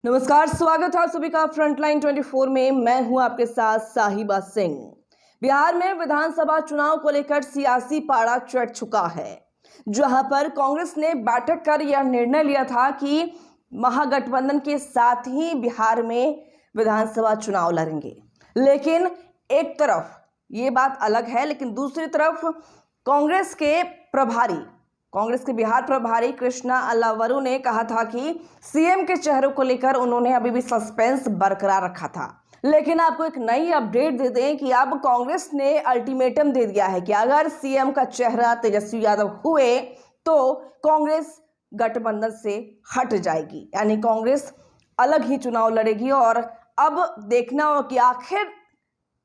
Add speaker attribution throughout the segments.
Speaker 1: नमस्कार, स्वागत है आप सभी का फ्रंटलाइन 24 में। मैं हूं आपके साथ साहिबा सिंह। बिहार में विधानसभा चुनाव को लेकर सियासी पारा चढ़ चुका है, जहां पर कांग्रेस ने बैठक कर यह निर्णय लिया था कि महागठबंधन के साथ ही बिहार में विधानसभा चुनाव लड़ेंगे। लेकिन एक तरफ ये बात अलग है, लेकिन दूसरी तरफ कांग्रेस के बिहार प्रभारी कृष्णा अल्लावरू ने कहा था कि सीएम के चेहरों को लेकर उन्होंने अभी भी सस्पेंस बरकरार रखा था। लेकिन आपको एक नई अपडेट दे दें कि अब कांग्रेस ने अल्टीमेटम दे दिया है कि अगर सीएम का चेहरा तेजस्वी यादव हुए तो कांग्रेस गठबंधन से हट जाएगी, यानी कांग्रेस अलग ही चुनाव लड़ेगी। और अब देखना हो कि आखिर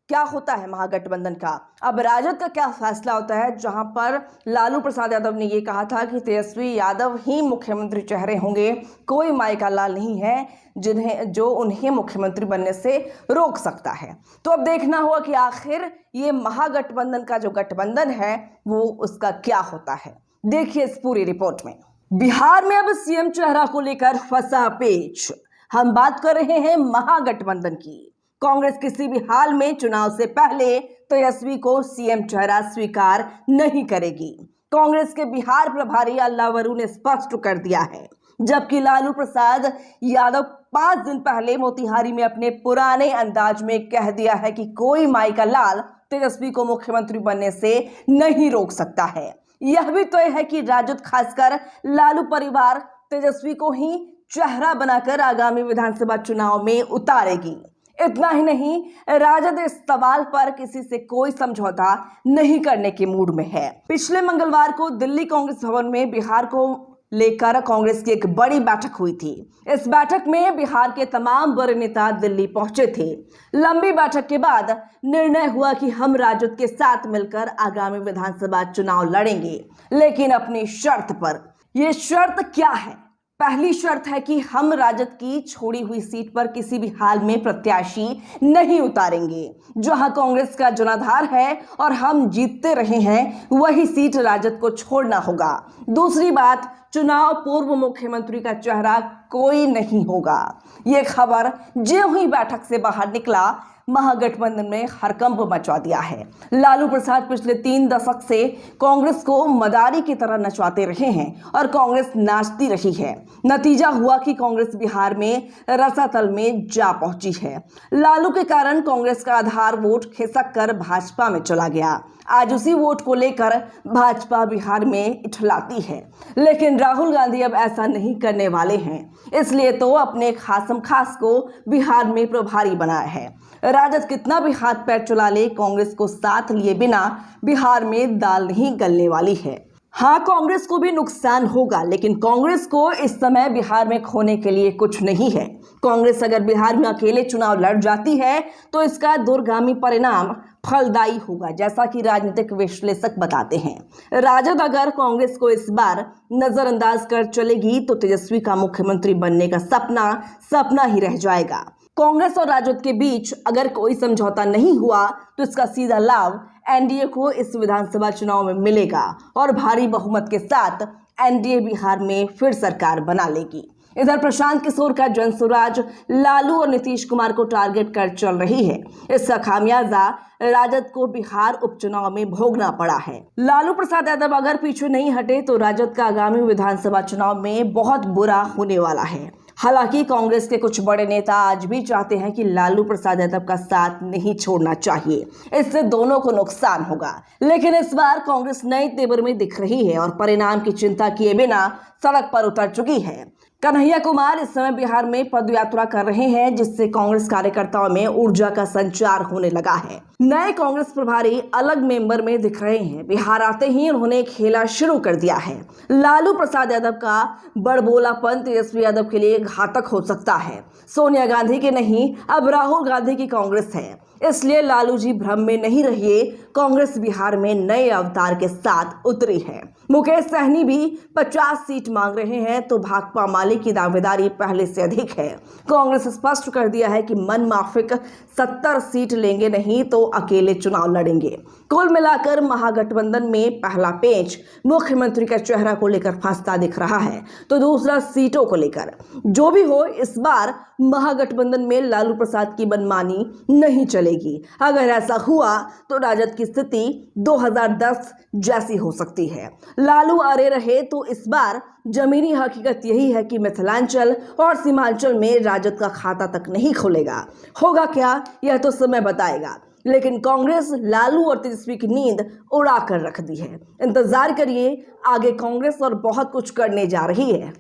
Speaker 1: क्या होता है महागठबंधन का, अब राजद का क्या फैसला होता है, जहां पर लालू प्रसाद यादव ने यह कहा था कि तेजस्वी यादव ही मुख्यमंत्री चेहरे होंगे, कोई माई का लाल नहीं है जो उन्हें मुख्यमंत्री बनने से रोक सकता है। तो अब देखना होगा कि आखिर ये महागठबंधन का जो गठबंधन है वो उसका क्या होता है। देखिए इस पूरी रिपोर्ट में। बिहार में अब सीएम चेहरा को लेकर फंसा पेच। हम बात कर रहे हैं महागठबंधन की। कांग्रेस किसी भी हाल में चुनाव से पहले तेजस्वी को सीएम चेहरा स्वीकार नहीं करेगी। कांग्रेस के बिहार प्रभारी अल्लावरू ने स्पष्ट कर दिया है, जबकि लालू प्रसाद यादव 5 दिन पहले मोतिहारी में अपने पुराने अंदाज में कह दिया है कि कोई माई का लाल तेजस्वी को मुख्यमंत्री बनने से नहीं रोक सकता है। यह भी तय है कि राजद, खासकर लालू परिवार, तेजस्वी को ही चेहरा बनाकर आगामी विधानसभा चुनाव में उतारेगी। इतना ही नहीं, राजद इस सवाल पर किसी से कोई समझौता नहीं करने के मूड में है। पिछले मंगलवार को दिल्ली कांग्रेस भवन में बिहार को लेकर कांग्रेस की एक बड़ी बैठक हुई थी। इस बैठक में बिहार के तमाम बड़े नेता दिल्ली पहुंचे थे। लंबी बैठक के बाद निर्णय हुआ कि हम राजद के साथ मिलकर आगामी विधानसभा चुनाव लड़ेंगे, लेकिन अपनी शर्त पर। यह शर्त क्या है? पहली शर्त है कि हम राजद की छोड़ी हुई सीट पर किसी भी हाल में प्रत्याशी नहीं उतारेंगे। जहां कांग्रेस का जनाधार है और हम जीतते रहे हैं, वही सीट राजद को छोड़ना होगा। दूसरी बात, चुनाव पूर्व मुख्यमंत्री का चेहरा कोई नहीं होगा। यह खबर ज्यों ही बैठक से बाहर निकला, महागठबंधन में हड़कंप मचा दिया है। लालू प्रसाद पिछले 3 दशक से कांग्रेस को मदारी की तरह नचवाते रहे हैं और कांग्रेस नाचती रही है। नतीजा हुआ कि कांग्रेस बिहार में रसातल में जा पहुंची है। लालू के कारण कांग्रेस का आधार वोट खिसक कर भाजपा में चला गया। आज उसी वोट को लेकर भाजपा बिहार में इठलाती है, लेकिन राहुल गांधी अब ऐसा नहीं करने वाले हैं। इसलिए तो अपने खासम खास को बिहार में प्रभारी बनाया है। राजद कितना भी हाथ पैर चला ले, कांग्रेस को साथ लिए बिना बिहार में दाल नहीं गलने वाली है। हाँ, कांग्रेस को भी नुकसान होगा, लेकिन कांग्रेस को इस समय बिहार में खोने के लिए कुछ नहीं है। कांग्रेस अगर बिहार में अकेले चुनाव लड़ जाती है तो इसका दूरगामी परिणाम फलदायी होगा, जैसा कि राजनीतिक विश्लेषक बताते हैं। राजद अगर कांग्रेस को इस बार नजरअंदाज कर चलेगी तो तेजस्वी का मुख्यमंत्री बनने का सपना ही रह जाएगा। कांग्रेस और राजद के बीच अगर कोई समझौता नहीं हुआ तो इसका सीधा लाभ एनडीए को इस विधानसभा चुनाव में मिलेगा और भारी बहुमत के साथ एनडीए बिहार में फिर सरकार बना लेगी। इधर प्रशांत किशोर का जनसुराज लालू और नीतीश कुमार को टारगेट कर चल रही है। इसका खामियाजा राजद को बिहार उपचुनाव में भोगना पड़ा है। लालू प्रसाद यादव अगर पीछे नहीं हटे तो राजद का आगामी विधानसभा चुनाव में बहुत बुरा होने वाला है। हालांकि कांग्रेस के कुछ बड़े नेता आज भी चाहते हैं कि लालू प्रसाद यादव का साथ नहीं छोड़ना चाहिए, इससे दोनों को नुकसान होगा। लेकिन इस बार कांग्रेस नए तेवर में दिख रही है और परिणाम की चिंता किए बिना सड़क पर उतर चुकी है। कन्हैया कुमार इस समय बिहार में पदयात्रा कर रहे हैं, जिससे कांग्रेस कार्यकर्ताओं में ऊर्जा का संचार होने लगा है। नए कांग्रेस प्रभारी अलग मेंबर में दिख रहे हैं। बिहार आते ही उन्होंने खेला शुरू कर दिया है। लालू प्रसाद यादव का बड़बोलापन तेजस्वी यादव के लिए घातक हो सकता है। सोनिया गांधी की नहीं, अब राहुल गांधी की कांग्रेस है। इसलिए लालू जी भ्रम में नहीं रहिए, कांग्रेस बिहार में नए अवतार के साथ उतरी है। मुकेश सहनी भी 50 सीट मांग रहे हैं तो भाकपा माले की दावेदारी पहले से अधिक है। कांग्रेस स्पष्ट कर दिया है कि मन माफिक 70 सीट लेंगे नहीं तो अकेले चुनाव लड़ेंगे। कुल मिलाकर महागठबंधन में पहला पेच मुख्यमंत्री का चेहरा को लेकर फंसता दिख रहा है, तो दूसरा सीटों को लेकर। जो भी हो, इस बार महागठबंधन में लालू प्रसाद की मनमानी नहीं चलेगी। अगर ऐसा हुआ तो राजद की स्थिति 2010 जैसी हो सकती है। लालू अरे रहे तो इस बार जमीनी हकीकत यही है कि मिथिलांचल और सीमांचल में राजद का खाता तक नहीं खुलेगा। होगा क्या, यह तो समय बताएगा। लेकिन कांग्रेस लालू और तेजस्वी की नींद उड़ा कर रख दी है। इंतजार करिए, आगे कांग्रेस और बहुत कुछ करने जा रही है।